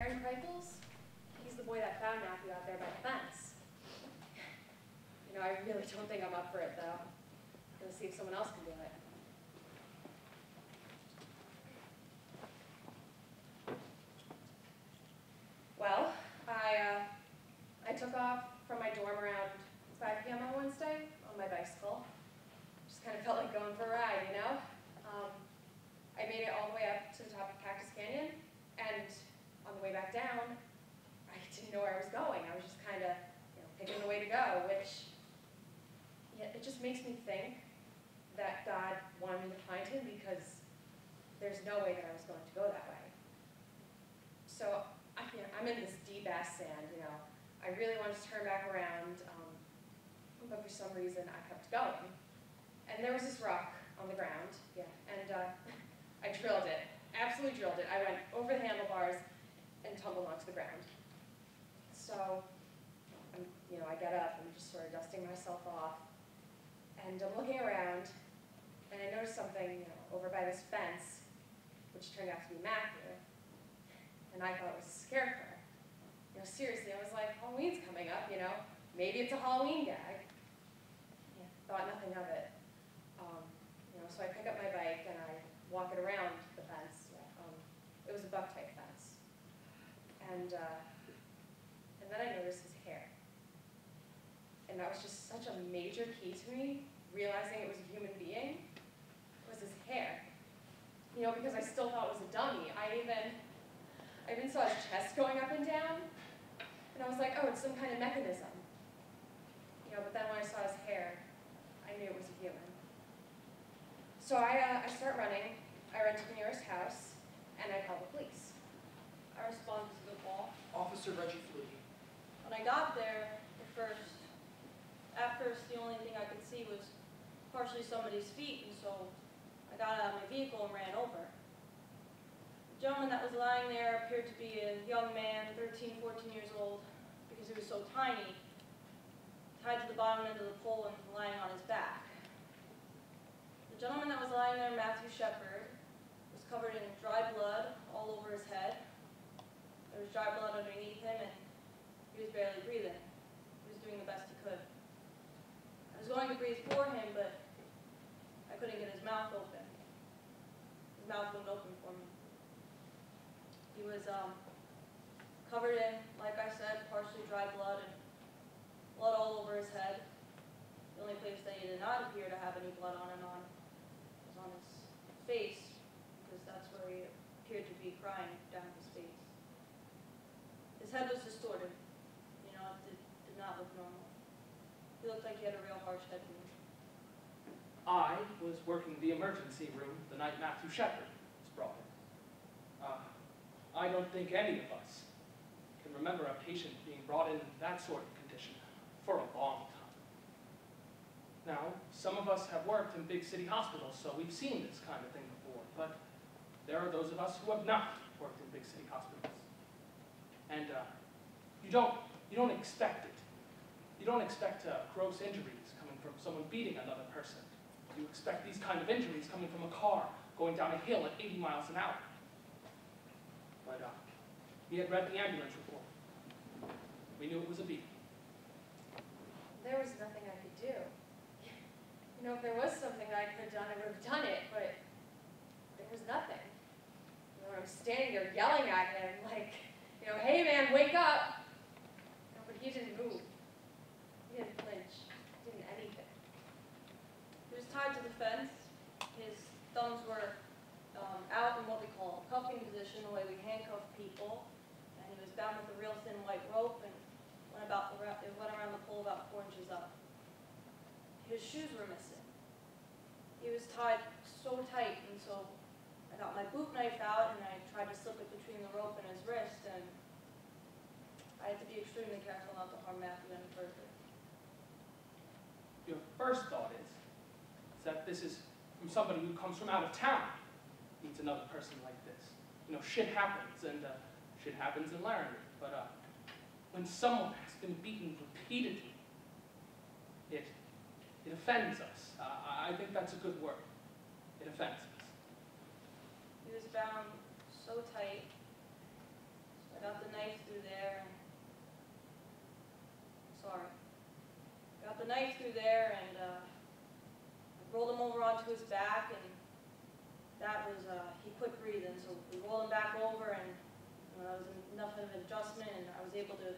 Aaron Kreipels, he's the boy that found Matthew out there by the fence. You know, I really don't think I'm up for it, though. I'm gonna see if someone else can do it. Well, I took off from my dorm around 5 p.m. on Wednesday on my bicycle. Just kind of felt like going for a ride, you know? I made it all the way up to the top of Cactus Canyon, and on the way back down, I didn't know where I was going. I was just kind of, picking the way to go, which, yeah, it just makes me think that God wanted me to find him because there's no way that I was going to go that way. So, I'm in this deep-ass sand, I really wanted to turn back around, but for some reason I kept going. And there was this rock on the ground, and I drilled it, absolutely drilled it. I went over the handlebars and tumbled onto the ground. So, I get up, I'm just sort of dusting myself off, and I'm looking around, and I noticed something, over by this fence, which turned out to be Matthew, and I thought it was a scarecrow. Seriously, I was like, Halloween's coming up, maybe it's a Halloween gag. Thought nothing of it. So I pick up my bike and I walk it around the fence. It was a buck-type fence. And then I noticed his hair. And that was just such a major key to me, realizing it was a human being, was his hair. Because I still thought it was a dummy. I even saw his chest going up and down, and I was like, oh, it's some kind of mechanism. But then when I saw his hair, I knew it was a human. So I start running. I run to the nearest house, and I call the police. I responded to the call. Officer Reggie Flutie. When I got there, at first, the only thing I could see was partially somebody's feet, and so I got out of my vehicle and ran over. The gentleman that was lying there appeared to be a young man, 13, 14 years old, because he was so tiny, tied to the bottom end of the pole and lying on his back. The gentleman that was lying there, Matthew Shepard, was covered in dry blood all over his head. There was dry blood underneath him, and he was barely breathing. He was doing the best he could. I was going to breathe for him, but I couldn't get his mouth open. His mouth wouldn't open for me. He was covered in, like I said, partially dry blood and blood all over his head. The only place that he did not appear to have any blood on was on his face, because that's where he appeared to be crying down his face. His head was distorted. It did not look normal. He looked like he had a real harsh head wound. I was working the emergency room the night Matthew Shepard was brought in. I don't think any of us can remember a patient being brought in that sort of condition for a long time. Now, some of us have worked in big city hospitals, so we've seen this kind of thing before, but there are those of us who have not worked in big city hospitals. And you don't expect it. You don't expect gross injuries coming from someone beating another person. You expect these kind of injuries coming from a car going down a hill at 80 miles an hour. But we had read the ambulance report. We knew it was a beating. There was nothing I could do. If there was something that I could have done, I would have done it, but there was nothing. I'm standing there yelling at him, like, hey man, wake up! But he didn't move. He didn't flinch. He didn't anything. He was tied to the fence. His thumbs were out in what we call a cuffing position, the way we handcuff people. And he was bound with a real thin white rope, and it went around the pole about 4 inches up. His shoes were missing. He was tied so tight, and so I got my boot knife out and I tried to slip it between the rope and his wrist, and I had to be extremely careful not to harm Matthew any further. Your first thought is that this is from somebody who comes from out of town, meets another person like this. Shit happens, and shit happens in Laramie. But when someone has been beaten repeatedly, it offends us. I think that's a good word. It offends us. He was bound so tight. So I got the knife through there and rolled him over onto his back, and that was, he quit breathing, so we rolled him back over, and that was enough of an adjustment, and I was able to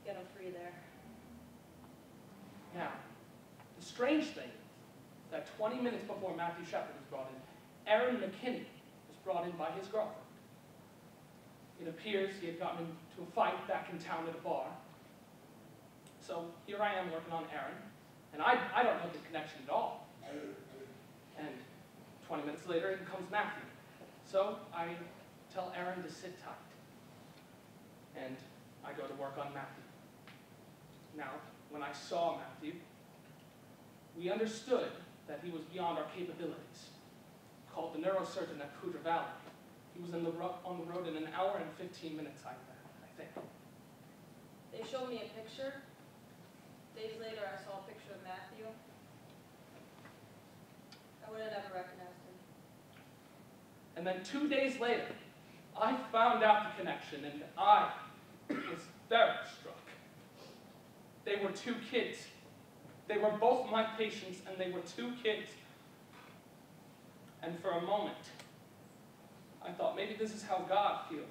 get him free there. Now, the strange thing is that 20 minutes before Matthew Shepard was brought in, Aaron McKinney was brought in by his girlfriend. It appears he had gotten into a fight back in town at a bar. So here I am working on Aaron, and I don't know the connection at all. And 20 minutes later, in comes Matthew. So I tell Aaron to sit tight. And I go to work on Matthew. Now, when I saw Matthew, we understood that he was beyond our capabilities. Called the neurosurgeon at Poudre Valley. He was on the road in an hour and 15 minutes, I think. They showed me a picture. Days later, I saw a picture of Matthew. I would have never recognized him. And then 2 days later, I found out the connection, and I was very struck. They were two kids. They were both my patients, and they were two kids. And for a moment, I thought maybe this is how God feels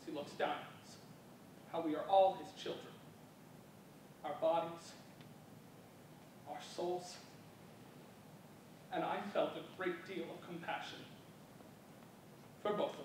as he looks down at us, how we are all his children. Our bodies, our souls. And I felt a great deal of compassion for both of them.